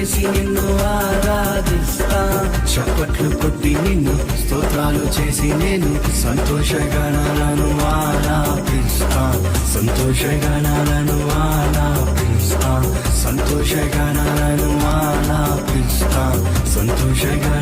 చేసి నిన్ను ఆరాధిస్తా, చప్పట్లు కొట్టి నిన్ను స్తోత్రాలు చేసి నేను సంతోషగానాలను ఆలాపిస్తా, సంతోషగానాలను ఆలాపిస్తా, సంతోషగానాలను ఆలాపిస్తా, సంతోషగా